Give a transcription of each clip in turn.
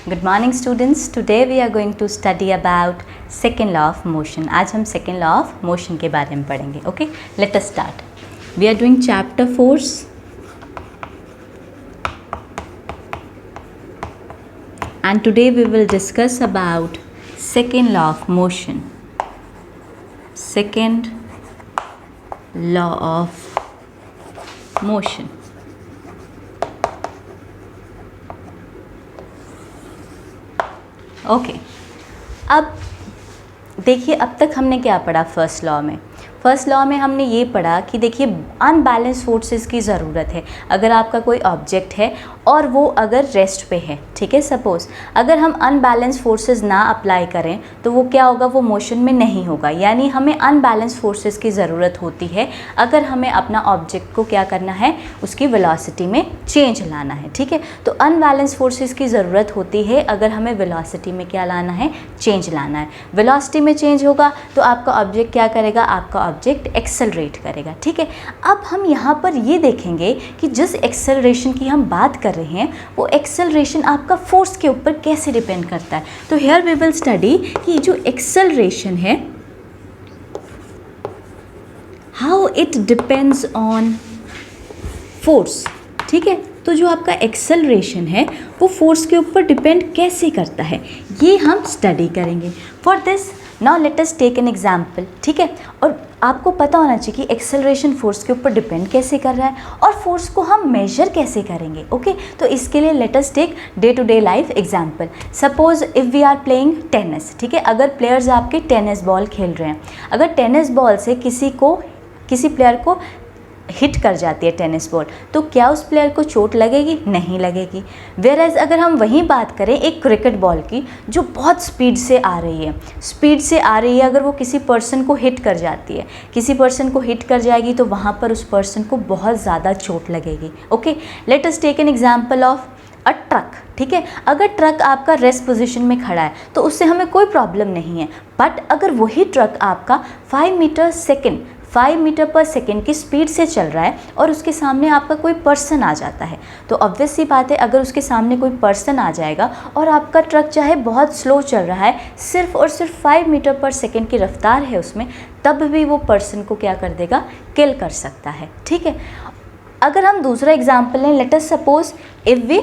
Good morning students. Today we are going to study about second law of motion. आज हम second law of motion के बारे में पढ़ेंगे. Okay, let us start. We are doing chapter 4. And today we will discuss about second law of motion. Second law of motion. Okay अब देखिए, अब तक हमने क्या पढ़ा फर्स्ट लॉ में. फर्स्ट लॉ में हमने ये पढ़ा कि देखिए अनबैलेंस फोर्सेस की ज़रूरत है. अगर आपका कोई ऑब्जेक्ट है और वो अगर रेस्ट पे है, ठीक है, सपोज़ अगर हम अनबैलेंस फोर्सेस ना अप्लाई करें तो वो क्या होगा, वो मोशन में नहीं होगा. यानी हमें अनबैलेंस फोर्सेस की ज़रूरत होती है अगर हमें अपना ऑब्जेक्ट को क्या करना है, उसकी वेलोसिटी में चेंज लाना है. ठीक है, तो अनबैलेंस फोर्सेस की ज़रूरत होती है अगर हमें वेलोसिटी में क्या लाना है, चेंज लाना है. वेलोसिटी में चेंज होगा तो आपका ऑब्जेक्ट क्या करेगा, आपका ऑब्जेक्ट एक्सेलरेट करेगा. ठीक है, अब हम यहाँ पर ये देखेंगे कि जिस एक्सेलरेशन की हम बात कर रहे हैं वो एक्सेलरेशन आपका फोर्स के ऊपर कैसे डिपेंड करता है. तो हियर वी विल स्टडी कि जो एक्सेलरेशन है, how it depends on force. ठीक है, तो जो आपका एक्सेलरेशन है वो फोर्स के ऊपर डिपेंड कैसे करता है, ये हम स्टडी करेंगे. For this now let us take an example. ठीक है, और आपको पता होना चाहिए कि एक्सेलरेशन फोर्स के ऊपर डिपेंड कैसे कर रहा है और फोर्स को हम मेजर कैसे करेंगे. ओके, तो इसके लिए let us take day to day life example. Suppose if we are playing tennis. ठीक है, अगर प्लेयर्स आपके टेनिस बॉल खेल रहे हैं, अगर टेनिस बॉल से किसी प्लेयर को हिट कर जाती है टेनिस बॉल, तो क्या उस प्लेयर को चोट लगेगी? नहीं लगेगी. वेयरएज अगर हम वहीं बात करें एक क्रिकेट बॉल की जो बहुत स्पीड से आ रही है, अगर वो किसी पर्सन को हिट कर जाती है, किसी पर्सन को हिट कर जाएगी तो वहाँ पर उस पर्सन को बहुत ज़्यादा चोट लगेगी. Okay, let us take an example of a truck. ठीक है, अगर ट्रक आपका रेस्ट पोजीशन में खड़ा है तो उससे हमें कोई प्रॉब्लम नहीं है. बट अगर वही ट्रक आपका 5 मीटर पर सेकेंड की स्पीड से चल रहा है और उसके सामने आपका कोई पर्सन आ जाता है, तो ऑब्वियस सी बात है अगर उसके सामने कोई पर्सन आ जाएगा और आपका ट्रक चाहे बहुत स्लो चल रहा है, सिर्फ और सिर्फ 5 मीटर पर सेकेंड की रफ्तार है उसमें, तब भी वो पर्सन को क्या कर देगा, किल कर सकता है. ठीक है, अगर हम दूसरा एग्जाम्पल लें, let us suppose if we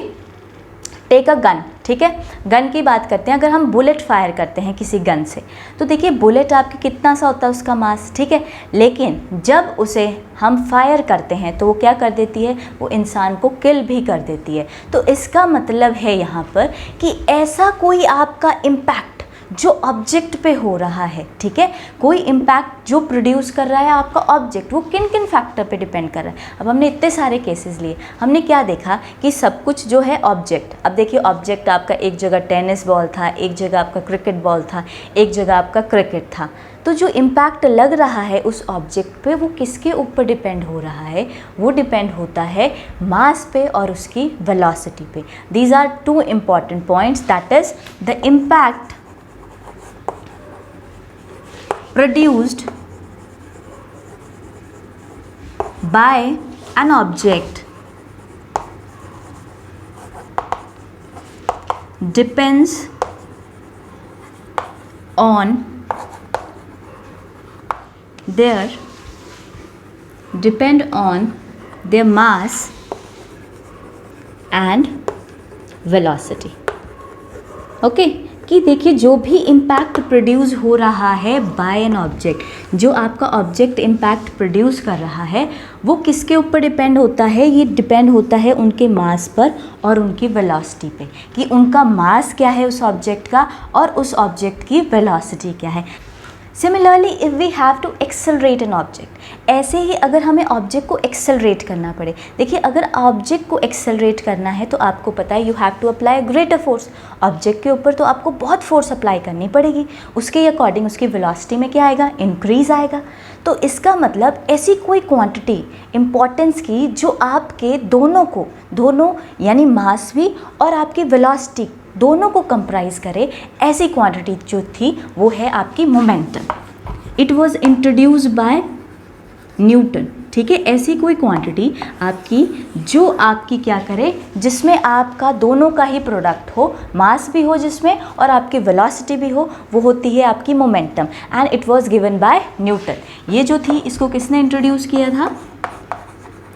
take a gun. ठीक है, गन की बात करते हैं. अगर हम बुलेट फायर करते हैं किसी गन से, तो देखिए बुलेट आपके कितना सा होता है उसका मास. ठीक है, लेकिन जब उसे हम फायर करते हैं तो वो क्या कर देती है, वो इंसान को किल भी कर देती है. तो इसका मतलब है यहाँ पर कि ऐसा कोई आपका इम्पैक्ट जो ऑब्जेक्ट पे हो रहा है, ठीक है, कोई इम्पैक्ट जो प्रोड्यूस कर रहा है आपका ऑब्जेक्ट, वो किन किन फैक्टर पे डिपेंड कर रहा है. अब हमने इतने सारे केसेस लिए, हमने क्या देखा कि सब कुछ जो है ऑब्जेक्ट. अब देखिए ऑब्जेक्ट आपका एक जगह टेनिस बॉल था, एक जगह आपका क्रिकेट बॉल था, एक जगह आपका क्रिकेट था. तो जो इम्पैक्ट लग रहा है उस ऑब्जेक्ट पे वो किसके ऊपर डिपेंड हो रहा है, वो डिपेंड होता है मास पे और उसकी वेलोसिटी पे. These are 2 important points, that is the impact produced by an object depends on their mass and velocity. Okay, कि देखिए जो भी इम्पैक्ट प्रोड्यूस हो रहा है बाय एन ऑब्जेक्ट, जो आपका ऑब्जेक्ट इम्पैक्ट प्रोड्यूस कर रहा है वो किसके ऊपर डिपेंड होता है, ये डिपेंड होता है उनके मास पर और उनकी वेलोसिटी पे, कि उनका मास क्या है उस ऑब्जेक्ट का और उस ऑब्जेक्ट की वेलोसिटी क्या है. Similarly if we have to accelerate an object, ऐसे ही अगर हमें ऑब्जेक्ट को एक्सेलरेट करना पड़े, देखिए अगर ऑब्जेक्ट को एक्सेलरेट करना है तो आपको पता है you have to apply greater force. Object के ऊपर तो आपको बहुत फोर्स अप्लाई करनी पड़ेगी, उसके अकॉर्डिंग उसकी वेलोसिटी में क्या आएगा, इंक्रीज़ आएगा. तो इसका मतलब ऐसी कोई क्वांटिटी इम्पॉर्टेंस की जो आपके दोनों यानी मास भी और आपकी वेलोसिटी दोनों को कंप्राइज करे, ऐसी क्वांटिटी जो थी वो है आपकी momentum. It was introduced by Newton. ठीक है, ऐसी कोई क्वांटिटी आपकी जो आपकी क्या करे, जिसमें आपका दोनों का ही प्रोडक्ट हो, मास भी हो जिसमें और आपकी वेलोसिटी भी हो, वो होती है आपकी momentum. And it was given by Newton. ये जो थी इसको किसने इंट्रोड्यूस किया था?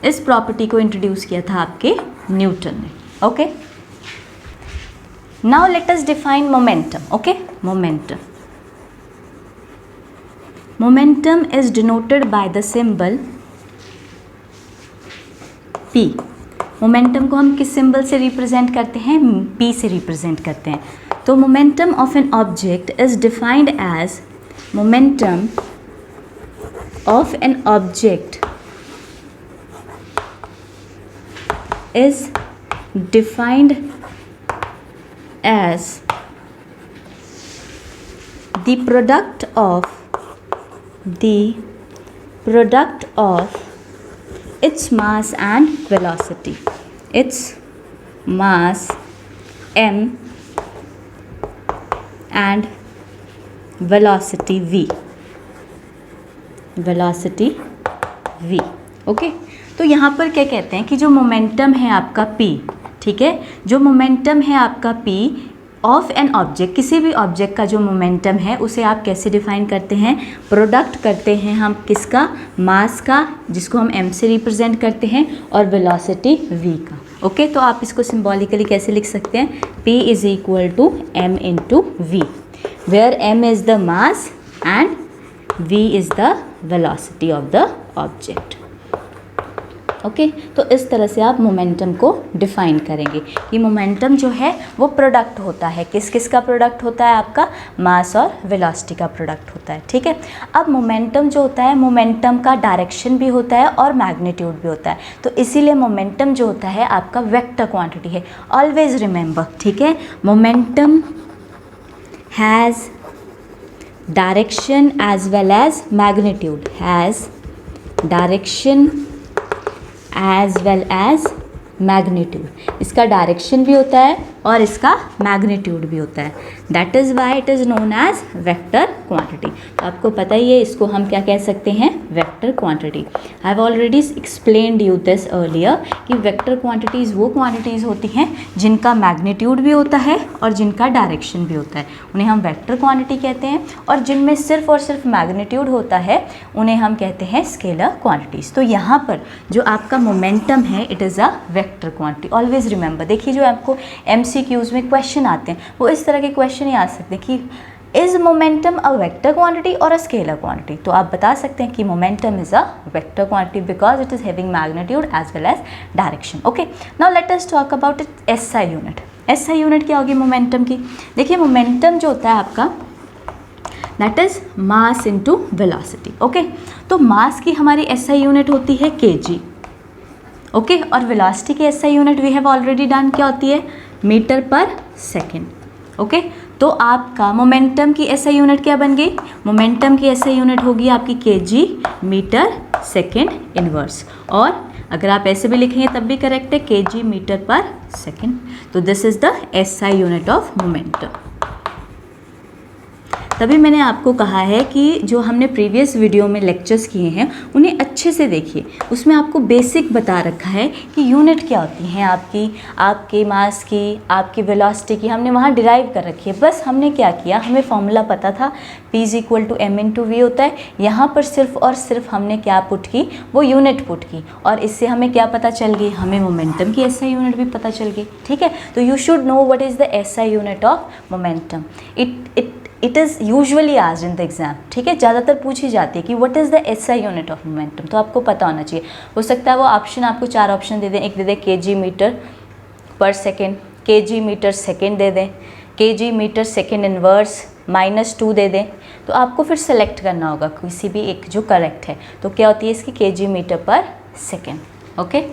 इस प्रॉपर्टी को इंट्रोड्यूस किया था आपके न्यूटन ने। Okay, now let us define momentum. Okay, momentum, momentum is denoted by the symbol P। Momentum को हम किस सिंबल से रिप्रेजेंट करते हैं? P से रिप्रेजेंट करते हैं। तो momentum of an object is defined as, momentum of an object is defined as the product of its mass and velocity, its mass m and velocity v, okay. तो यहाँ पर क्या कहते हैं कि जो मोमेंटम है आपका p, ठीक है, जो मोमेंटम है आपका p ऑफ एन ऑब्जेक्ट, किसी भी ऑब्जेक्ट का जो मोमेंटम है उसे आप कैसे डिफाइन करते हैं? प्रोडक्ट करते हैं हम किसका? मास का, जिसको हम m से रिप्रेजेंट करते हैं, और वेलोसिटी v का। ओके, तो आप इसको सिंबॉलिकली कैसे लिख सकते हैं? p is equal to m into V, where m is the mass and v is the velocity of the object. Okay, तो इस तरह से आप मोमेंटम को डिफाइन करेंगे कि मोमेंटम जो है वो प्रोडक्ट होता है, किस किस का प्रोडक्ट होता है? आपका मास और वेलोसिटी का प्रोडक्ट होता है। ठीक है, अब मोमेंटम जो होता है, मोमेंटम का डायरेक्शन भी होता है और मैग्नीट्यूड भी होता है। तो इसीलिए मोमेंटम जो होता है आपका वेक्टर क्वांटिटी है। ऑलवेज रिमेंबर, ठीक है, momentum has direction as well as magnitude, has direction as well as magnitude. इसका डायरेक्शन भी होता है और इसका मैग्नीट्यूड भी होता है। That is why it is known as vector quantity. तो आपको पता ही है इसको हम क्या कह सकते हैं? Vector quantity. I have already explained you this earlier कि वेक्टर क्वांटिटीज़ वो क्वांटिटीज़ होती हैं जिनका मैग्नीट्यूड भी होता है और जिनका डायरेक्शन भी होता है, उन्हें हम वेक्टर क्वांटिटी कहते हैं। और जिनमें सिर्फ और सिर्फ मैग्नीट्यूड होता है उन्हें हम कहते हैं स्केलर क्वांटिटीज़। तो यहाँ पर जो आपका मोमेंटम है it is a vector quantity. Always remember, देखिए जो आपको MCQs में क्वेश्चन आते हैं वो इस तरह के क्वेश्चन ही आ सकते हैं कि is momentum a vector quantity और अ स्केलर क्वांटिटी। तो आप बता सकते हैं कि momentum is a vector quantity because it is having magnitude as well as direction. Okay, now let us talk about it SI unit. SI unit क्या होगी momentum की? देखिए मोमेंटम जो होता है आपका that is mass into velocity. Okay, तो mass की हमारी SI यूनिट होती है kg। ओके, और वेलोसिटी की SI unit we have already done, क्या होती है? मीटर पर सेकेंड। ओके, तो आपका मोमेंटम की SI यूनिट क्या बन गई? मोमेंटम की SI यूनिट होगी आपकी kg मीटर सेकेंड इनवर्स, और अगर आप ऐसे भी लिखेंगे तब भी करेक्ट है, kg मीटर पर सेकेंड। तो this is the SI unit of momentum. तभी मैंने आपको कहा है कि जो हमने प्रीवियस वीडियो में लेक्चर्स किए हैं उन्हें अच्छे से देखिए, उसमें आपको बेसिक बता रखा है कि यूनिट क्या होती हैं आपकी, आपके मास की, आपकी वेलोसिटी की, हमने वहाँ डिराइव कर रखी है। बस हमने क्या किया, हमें फॉर्मूला पता था P is equal to M into V होता है। यहाँ पर सिर्फ और सिर्फ हमने क्या पुट की? वो यूनिट पुट की, और इससे हमें क्या पता चल गई? हमें मोमेंटम की SI यूनिट भी पता चल गई। ठीक है, तो you should know what is the SI unit of momentum. It is usually asked in the exam. ठीक है, ज़्यादातर पूछी जाती है कि what is the SI unit of momentum, तो आपको पता होना चाहिए। हो सकता है वो ऑप्शन आपको 4 ऑप्शन दे दें, एक दे दें kg मीटर पर सेकेंड, kg मीटर सेकेंड दे दें, kg मीटर सेकेंड इनवर्स -2 दे दें, तो आपको फिर सेलेक्ट करना होगा किसी भी एक जो करेक्ट है। तो क्या होती है इसकी? kg मीटर पर सेकेंड। ओके,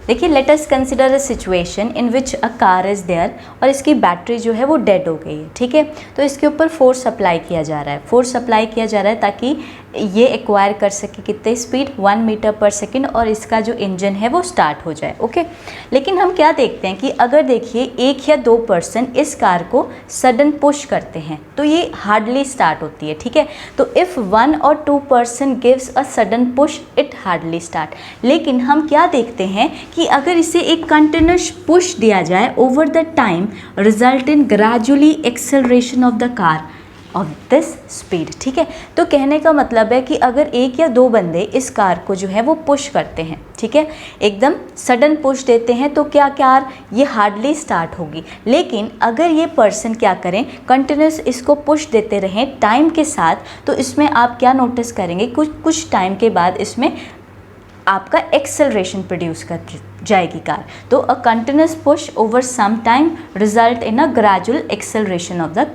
देखिए, let us consider a situation in which a car is there और इसकी बैटरी जो है वो डेड हो गई है, ठीक है। तो इसके ऊपर फोर्स अप्लाई किया जा रहा है, फोर्स अप्लाई किया जा रहा है ताकि ये एक्वायर कर सके कितने स्पीड 1 मीटर पर सेकेंड और इसका जो इंजन है वो स्टार्ट हो जाए, ओके। लेकिन हम क्या देखते हैं कि अगर देखिए 1 या 2 पर्सन इस कार को सडन पुश करते हैं तो ये हार्डली स्टार्ट होती है, ठीक है। तो इफ़ 1 और 2 person gives a sudden push it hardly start. लेकिन हम क्या देखते हैं कि अगर इसे एक कंटिन्यूस पुश दिया जाए over the time result in gradually acceleration of the car of this speed, ठीक है। तो कहने का मतलब है कि अगर 1 या 2 बंदे इस कार को जो है वो पुश करते हैं, ठीक है, एकदम सडन पुश देते हैं तो क्या कार ये हार्डली स्टार्ट होगी। लेकिन अगर ये पर्सन क्या करें, कंटिन्यूस इसको पुश देते रहें टाइम के साथ, तो इसमें आप क्या नोटिस करेंगे, कुछ टाइम के बाद इसमें आपका एक्सेलरेशन प्रोड्यूस कर जाएगी कार। तो a continuous push over some time result in a gradual acceleration of the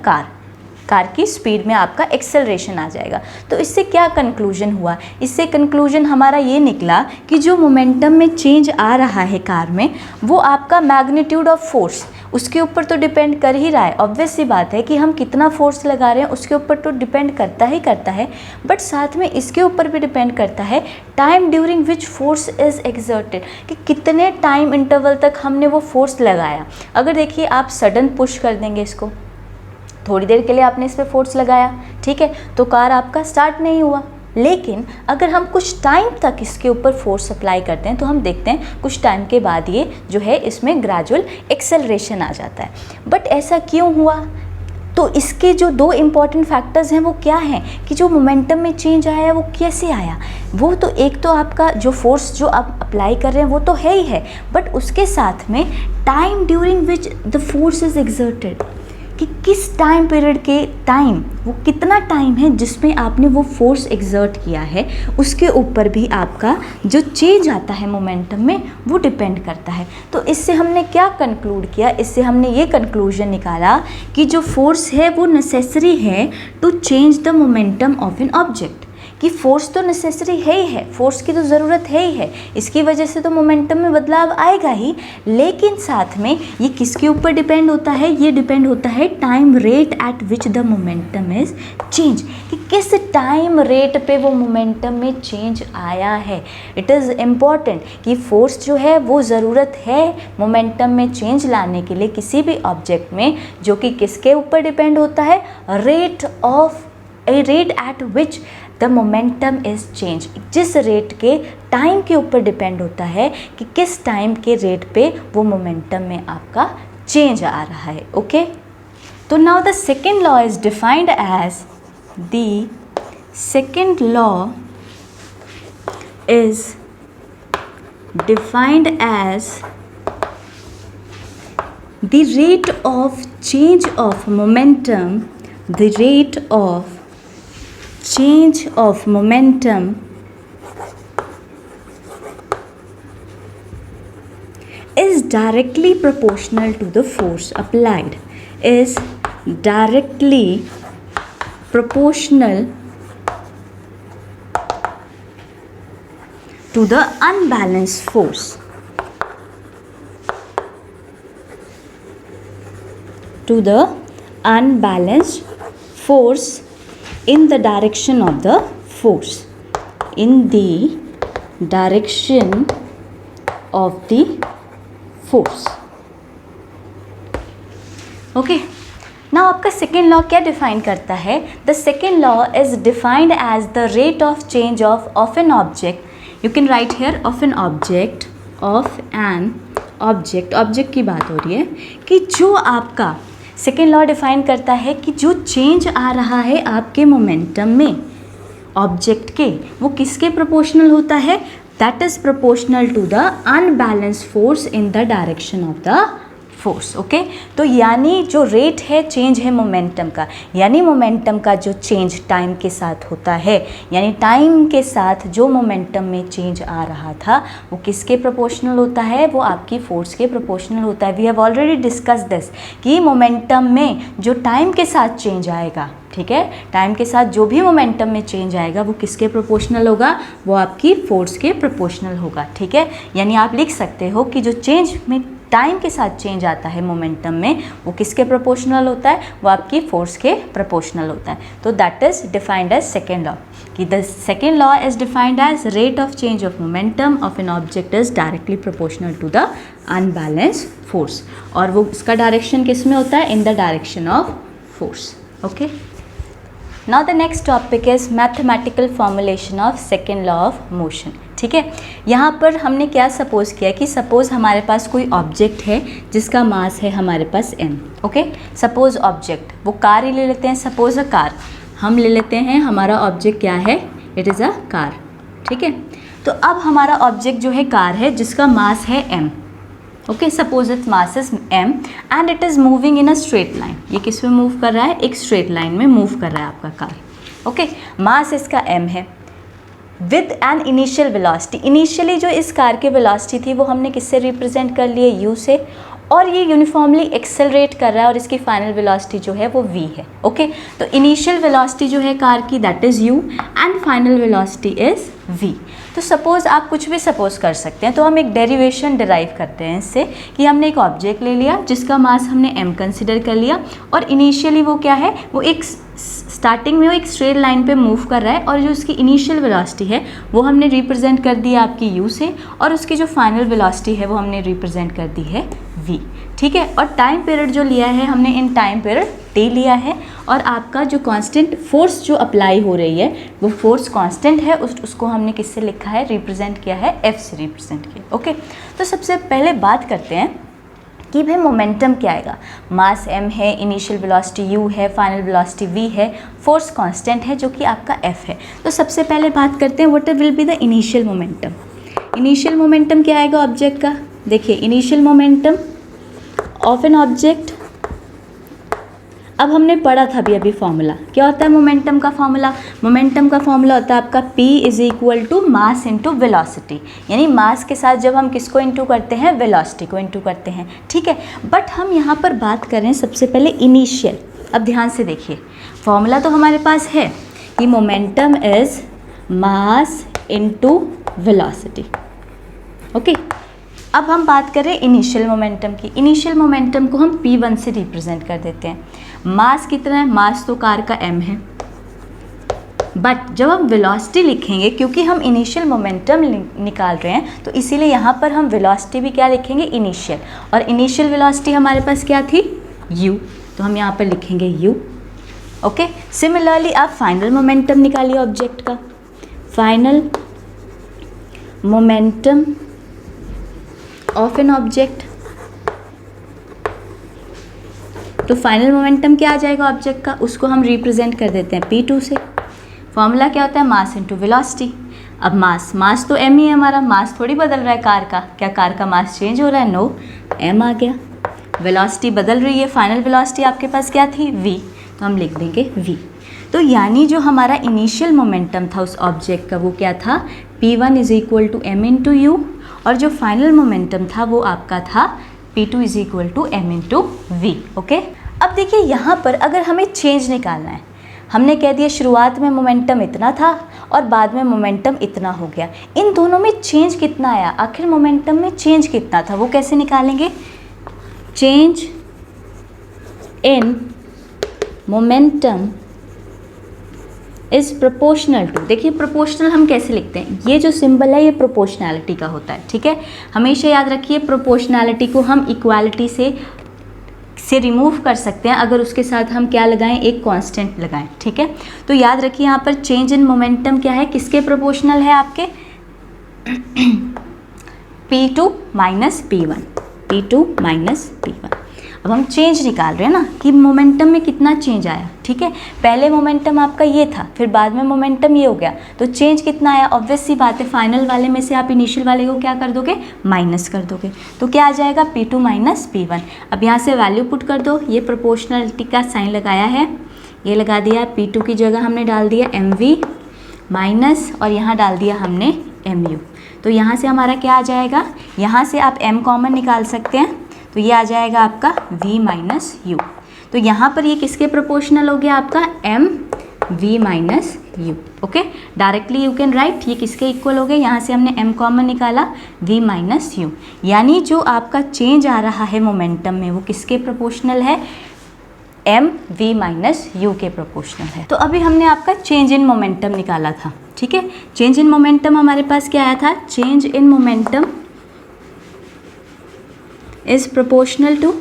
car की स्पीड में आपका एक्सेलरेशन आ जाएगा। तो इससे क्या कंक्लूजन हुआ, इससे कंक्लूजन हमारा ये निकला कि जो मोमेंटम में चेंज आ रहा है कार में वो आपका मैग्नीट्यूड ऑफ फोर्स उसके ऊपर तो डिपेंड कर ही रहा है। ऑब्वियस सी बात है कि हम कितना फोर्स लगा रहे हैं उसके ऊपर तो डिपेंड करता है, बट साथ में इसके ऊपर भी डिपेंड करता है time during which force is exerted, कि कितने टाइम इंटरवल तक हमने वो फोर्स लगाया। अगर देखिए आप सडन पुश कर देंगे इसको, थोड़ी देर के लिए आपने इस पर फोर्स लगाया, ठीक है, तो कार आपका स्टार्ट नहीं हुआ। लेकिन अगर हम कुछ टाइम तक इसके ऊपर फोर्स अप्लाई करते हैं तो हम देखते हैं कुछ टाइम के बाद ये जो है इसमें ग्रेजुअल एक्सेलरेशन आ जाता है। बट ऐसा क्यों हुआ, तो इसके जो 2 इम्पॉर्टेंट फैक्टर्स हैं वो क्या हैं कि जो मोमेंटम में चेंज आया वो कैसे आया। वो तो एक तो आपका जो फोर्स जो आप अप्लाई कर रहे हैं वो तो है ही है, बट उसके साथ में time during which the force is exerted, कि किस टाइम पीरियड के टाइम, वो कितना टाइम है जिसमें आपने वो फोर्स एक्सर्ट किया है, उसके ऊपर भी आपका जो चेंज आता है मोमेंटम में वो डिपेंड करता है। तो इससे हमने क्या कंक्लूड किया, इससे हमने ये कंक्लूजन निकाला कि जो फोर्स है वो नेसेसरी है to change the momentum of an object, कि फोर्स तो नेसेसरी है ही है, फोर्स की तो ज़रूरत है ही है, इसकी वजह से तो मोमेंटम में बदलाव आएगा ही। लेकिन साथ में ये किसके ऊपर डिपेंड होता है, ये डिपेंड होता है time rate at which the momentum is change, कि किस टाइम रेट पे वो मोमेंटम में चेंज आया है। इट इज़ इम्पॉर्टेंट कि फोर्स जो है वो ज़रूरत है मोमेंटम में चेंज लाने के लिए किसी भी ऑब्जेक्ट में, जो कि किसके ऊपर डिपेंड होता है, rate at which the momentum is change, जिस रेट के टाइम के ऊपर डिपेंड होता है कि किस टाइम के रेट पे वो मोमेंटम में आपका चेंज आ रहा है, ओके। तो now the second law is defined as the second law is defined as the rate of change of momentum, the rate of change of momentum is directly proportional to the force applied, is directly proportional to the unbalanced force, to the unbalanced force in the direction of the force, in the direction of the force, okay। Now आपका second law क्या define करता है, the second law is defined as the rate of change of an object, you can write here of an object, of an object की बात हो रही है, कि जो आपका सेकेंड लॉ डिफाइन करता है कि जो चेंज आ रहा है आपके मोमेंटम में ऑब्जेक्ट के, वो किसके प्रोपोर्शनल होता है, that is proportional to the unbalanced force in the direction of the force, okay. तो यानी जो रेट है चेंज है मोमेंटम का, यानी मोमेंटम का जो चेंज टाइम के साथ होता है, यानी टाइम के साथ जो मोमेंटम में चेंज आ रहा था वो किसके प्रोपोर्शनल होता है, वो आपकी फोर्स के प्रोपोर्शनल होता है। We have already discuss this कि मोमेंटम में जो टाइम के साथ चेंज आएगा, ठीक है। टाइम के साथ जो भी मोमेंटम में चेंज आएगा वो किसके प्रोपोर्शनल होगा, वो आपकी फोर्स के प्रोपोर्शनल होगा, ठीक है। यानी आप लिख सकते हो कि जो चेंज में टाइम के साथ चेंज आता है मोमेंटम में, वो किसके प्रोपोर्शनल होता है, वो आपकी फोर्स के प्रोपोर्शनल होता है। तो that is defined as second law, कि the second law is defined as rate of change of momentum of an object is directly proportional to the unbalance force, और वो इसका डायरेक्शन किस में होता है, in the direction of force, okay. Now the next topic is mathematical formulation of second law of motion, ठीक है। यहाँ पर हमने क्या सपोज किया कि सपोज हमारे पास कोई ऑब्जेक्ट है जिसका मास है हमारे पास m, ओके। सपोज ऑब्जेक्ट, वो कार ही ले लेते हैं, सपोज अ कार हम ले लेते हैं, हमारा ऑब्जेक्ट क्या है, इट इज़ अ कार, ठीक है। तो अब हमारा ऑब्जेक्ट जो है कार है जिसका मास है m, okay. Suppose it mass is m and it is moving in a straight line, ये किस में मूव कर रहा है, एक स्ट्रेट लाइन में मूव कर रहा है आपका कार, ओके। मास इसका m है with an initial velocity, initially जो इस कार की वेलोसिटी थी वो हमने किससे रिप्रेजेंट कर लिए, u से, और ये यूनिफॉर्मली एक्सेलरेट कर रहा है और इसकी फाइनल वेलोसिटी जो है वो v है, ओके। तो इनिशियल वेलोसिटी जो है कार की that is u and final velocity is v। तो सपोज़ आप कुछ भी सपोज़ कर सकते हैं, तो हम एक डेरिवेशन डिराइव करते हैं इससे कि हमने एक ऑब्जेक्ट ले लिया जिसका मास हमने m कंसिडर कर लिया, और इनिशियली वो क्या है, वो एक स्टार्टिंग में वो एक स्ट्रेट लाइन पे मूव कर रहा है, और जो उसकी इनिशियल वेलोसिटी है वो हमने रिप्रेजेंट कर दी है आपकी u से, और उसकी जो फाइनल वेलोसिटी है वो हमने रिप्रेजेंट कर दी है v, ठीक है। और टाइम पीरियड जो लिया है हमने इन टाइम पीरियड t लिया है, और आपका जो कांस्टेंट फोर्स जो अप्लाई हो रही है वो फोर्स कांस्टेंट है, उसको हमने किससे लिखा है, रिप्रेजेंट किया है f से रिप्रेजेंट किया, ओके। तो सबसे पहले बात करते हैं कि भाई मोमेंटम क्या आएगा, मास m है, इनिशियल वेलोसिटी u है, फाइनल वेलोसिटी v है, फोर्स कांस्टेंट है जो कि आपका f है। तो सबसे पहले बात करते हैं what will be the initial momentum. Initial momentum क्या आएगा ऑब्जेक्ट का, देखिए initial momentum of an object, अब हमने पढ़ा था अभी फॉर्मूला, क्या होता है मोमेंटम का फॉर्मूला, मोमेंटम का फॉर्मूला होता है आपका p is equal to mass into velocity, यानी मास के साथ जब हम किसको इंटू करते हैं, वेलोसिटी को इंटू करते हैं, ठीक है। बट हम यहाँ पर बात कर रहे हैं सबसे पहले इनिशियल। अब ध्यान से देखिए, फॉर्मूला तो हमारे पास है कि momentum is mass into velocity, okay. अब हम बात करें इनिशियल मोमेंटम की, इनिशियल मोमेंटम को हम p1 से रिप्रेजेंट कर देते हैं। मास कितना है, मास तो कार का m है, बट जब हम वेलोसिटी लिखेंगे, क्योंकि हम इनिशियल मोमेंटम निकाल रहे हैं तो इसीलिए यहाँ पर हम वेलोसिटी भी क्या लिखेंगे, इनिशियल, और इनिशियल वेलोसिटी हमारे पास क्या थी, u, तो हम यहाँ पर लिखेंगे u, ओके। सिमिलरली आप फाइनल मोमेंटम निकालिए ऑब्जेक्ट का, final momentum of an object, तो फाइनल मोमेंटम क्या आ जाएगा ऑब्जेक्ट का, उसको हम रिप्रेजेंट कर देते हैं p2 से। फॉर्मूला क्या होता है, मास इंटू वेलोसिटी। अब मास तो m ही है हमारा, मास थोड़ी बदल रहा है कार का, क्या कार का मास चेंज हो रहा है, नो, m आ गया। वेलोसिटी बदल रही है, फाइनल वेलोसिटी आपके पास क्या थी, v, तो हम लिख देंगे v। तो यानी जो हमारा इनिशियल मोमेंटम था उस ऑब्जेक्ट का वो क्या था, p1 is equal to m into U, और जो फाइनल मोमेंटम था वो आपका था p2 is equal to m into V, okay. अब देखिए यहाँ पर अगर हमें चेंज निकालना है, हमने कह दिया शुरुआत में मोमेंटम इतना था और बाद में मोमेंटम इतना हो गया, इन दोनों में चेंज कितना आया, आखिर मोमेंटम में चेंज कितना था, वो कैसे निकालेंगे, change in momentum is proportional to, देखिए प्रोपोर्शनल हम कैसे लिखते हैं, ये जो सिंबल है ये प्रोपोर्शनैलिटी का होता है, ठीक है। हमेशा याद रखिए प्रोपोर्शनैलिटी को हम इक्वालिटी से रिमूव कर सकते हैं अगर उसके साथ हम क्या लगाएं, एक कांस्टेंट लगाएं, ठीक है। तो याद रखिए यहाँ पर चेंज इन मोमेंटम क्या है, किसके प्रोपोर्शनल है, आपके p2 minus p1, p2 minus p1। अब हम चेंज निकाल रहे हैं ना कि मोमेंटम में कितना चेंज आया, ठीक है। पहले मोमेंटम आपका ये था, फिर बाद में मोमेंटम ये हो गया, तो चेंज कितना आया, ऑब्वियस सी बात है फाइनल वाले में से आप इनिशियल वाले को क्या कर दोगे, माइनस कर दोगे, तो क्या आ जाएगा p2 माइनस p1। अब यहाँ से वैल्यू पुट कर दो, ये प्रोपोर्शनलिटी का साइन लगाया है, ये लगा दिया, p2 की जगह हमने डाल दिया mv माइनस, और यहाँ डाल दिया हमने mu, तो यहाँ से हमारा क्या आ जाएगा, यहाँ से आप m कॉमन निकाल सकते हैं, तो ये आ जाएगा आपका v माइनस यू। तो यहाँ पर ये किसके प्रोपोर्शनल हो गया आपका m v minus you. Okay, directly you can right ये किसके इक्वल हो गए, यहाँ से हमने m कॉमन निकाला v माइनस यू, यानी जो आपका चेंज आ रहा है मोमेंटम में वो किसके प्रोपोर्शनल है, m v माइनस यू के प्रोपोर्शनल है। तो अभी हमने आपका चेंज इन मोमेंटम निकाला था, ठीक है। चेंज इन मोमेंटम हमारे पास क्या आया था, change in momentum is proportional to,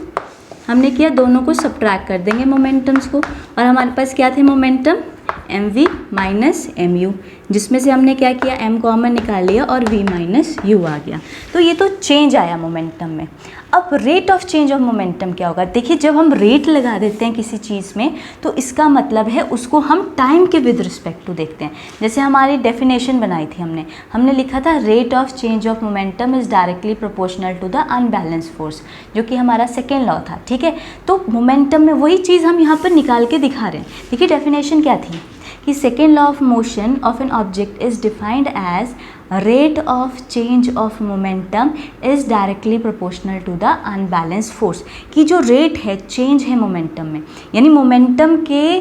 हमने किया दोनों को सब्ट्रैक्ट कर देंगे मोमेंटम्स को, और हमारे पास क्या थे momentum M V minus M U, जिसमें से हमने क्या किया m कॉमन निकाल लिया और v माइनस यू आ गया। तो ये तो चेंज आया मोमेंटम में। अब rate of change of momentum क्या होगा, देखिए जब हम रेट लगा देते हैं किसी चीज़ में तो इसका मतलब है उसको हम टाइम के विद रिस्पेक्ट टू देखते हैं। जैसे हमारी डेफिनेशन बनाई थी हमने लिखा था rate of change of momentum is directly proportional to the unbalance force, जो कि हमारा सेकेंड लॉ था, ठीक है। तो मोमेंटम में वही चीज़ हम यहाँ पर निकाल के दिखा रहे हैं। देखिए डेफिनेशन क्या थी कि second law of motion of an object is defined as rate of change of momentum is directly proportional to the unbalance force, कि जो रेट है चेंज है मोमेंटम में, यानी मोमेंटम के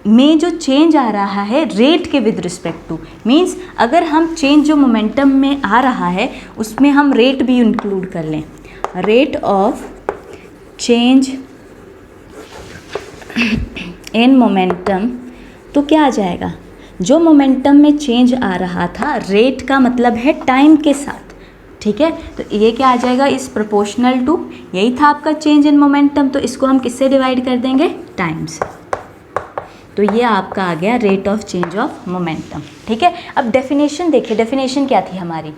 में जो चेंज आ रहा है रेट के विद रिस्पेक्ट टू, मीन्स अगर हम चेंज जो मोमेंटम में आ रहा है उसमें हम रेट भी इंक्लूड कर लें, rate of change in momentum, तो क्या आ जाएगा, जो मोमेंटम में चेंज आ रहा था, रेट का मतलब है टाइम के साथ, ठीक है। तो ये क्या आ जाएगा, इस प्रोपोर्शनल टू, यही था आपका चेंज इन मोमेंटम, तो इसको हम किससे डिवाइड कर देंगे, टाइम से। तो ये आपका आ गया rate of change of momentum, ठीक है। अब डेफिनेशन देखिए, डेफिनेशन क्या थी हमारी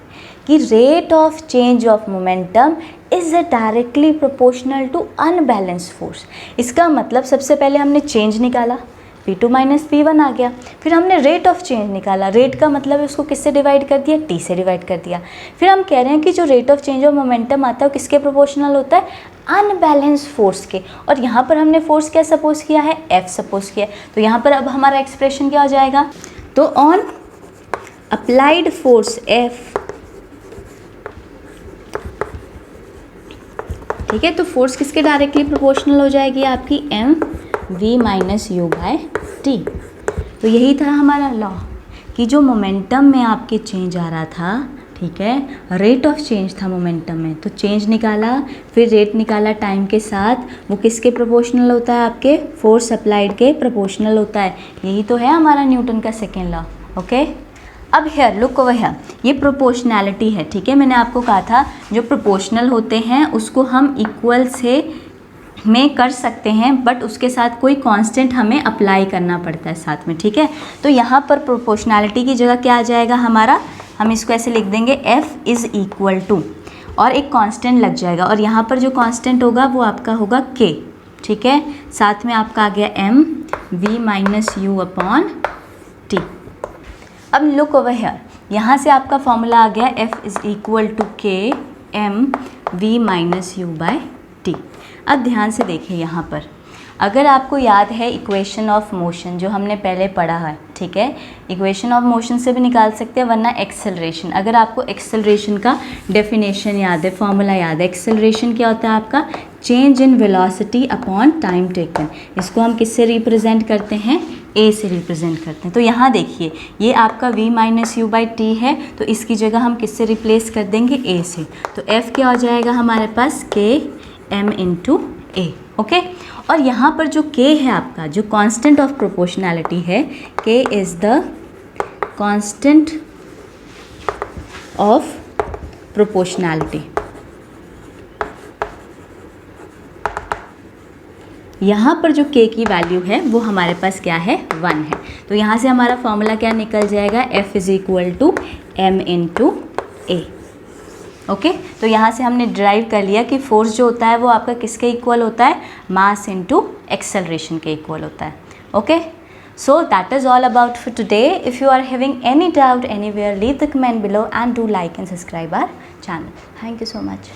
कि rate of change of momentum is directly proportional to unbalance force. इसका मतलब सबसे पहले हमने चेंज निकाला, P2 माइनस P1 आ गया, फिर हमने रेट ऑफ चेंज निकाला, रेट का मतलब है उसको किससे डिवाइड कर दिया, T से डिवाइड कर दिया। फिर हम कह रहे हैं कि जो rate of change of momentum आता है वो किसके प्रोपोर्शनल होता है, अनबैलेंस फोर्स के, और यहाँ पर हमने फोर्स क्या सपोज किया है, F सपोज किया। तो यहाँ पर अब हमारा एक्सप्रेशन क्या हो जाएगा, तो ऑन अप्लाइड फोर्स F, ठीक है, तो फोर्स किसके डायरेक्टली प्रोपोर्शनल हो जाएगी, आपकी m v minus U by T. तो यही था हमारा लॉ कि जो मोमेंटम में आपके चेंज आ रहा था, ठीक है, रेट ऑफ चेंज था मोमेंटम में, तो चेंज निकाला, फिर रेट निकाला टाइम के साथ, वो किसके प्रोपोर्शनल होता है, आपके फोर्स अप्लाइड के प्रोपोर्शनल होता है। यही तो है हमारा न्यूटन का सेकेंड लॉ। ओके, अब हेयर लुक ओवर हेयर, ये प्रोपोर्शनैलिटी है, ठीक है। मैंने आपको कहा था जो प्रोपोर्शनल होते हैं उसको हम इक्वल से में कर सकते हैं, बट उसके साथ कोई कांस्टेंट हमें अप्लाई करना पड़ता है साथ में, ठीक है। तो यहाँ पर प्रोपोर्शनैलिटी की जगह क्या आ जाएगा हमारा, हम इसको ऐसे लिख देंगे F इज़ इक्वल टू, और एक कांस्टेंट लग जाएगा, और यहाँ पर जो कांस्टेंट होगा वो आपका होगा K, ठीक है। साथ में आपका आ गया m v minus U upon T. अब लुक ओवर हेयर, यहाँ से आपका फॉर्मूला आ गया F is equal to K m v minus U by T. अब ध्यान से देखिए यहाँ पर, अगर आपको याद है इक्वेशन ऑफ मोशन जो हमने पहले पढ़ा है, ठीक है, इक्वेशन ऑफ मोशन से भी निकाल सकते हैं, वरना एक्सेलरेशन। अगर आपको एक्सेलरेशन का डेफिनेशन याद है, फॉर्मूला याद है, एक्सेलरेशन क्या होता है आपका, change in velocity upon time taken. इसको हम किससे रिप्रेजेंट करते हैं, a से रिप्रेजेंट करते हैं। तो यहाँ देखिए ये आपका v minus you by T है, तो इसकी जगह हम किससे रिप्लेस कर देंगे, a से। तो f क्या हो जाएगा हमारे पास, k m into a। Okay, और यहाँ पर जो k है आपका, जो कांस्टेंट ऑफ प्रोपोर्शनैलिटी है, k is the constant of proportionality. यहाँ पर जो k की वैल्यू है वो हमारे पास क्या है, 1 है। तो यहाँ से हमारा फॉर्मूला क्या निकल जाएगा, f is equal to m into a। Okay, तो यहाँ से हमने ड्राइव कर लिया कि फोर्स जो होता है वो आपका किसके इक्वल होता है, मास इनटू एक्सेलरेशन के इक्वल होता है। Okay, so that is all about for today. If you are having any doubt anywhere, leave the comment below and do like and subscribe our channel. Thank you so much.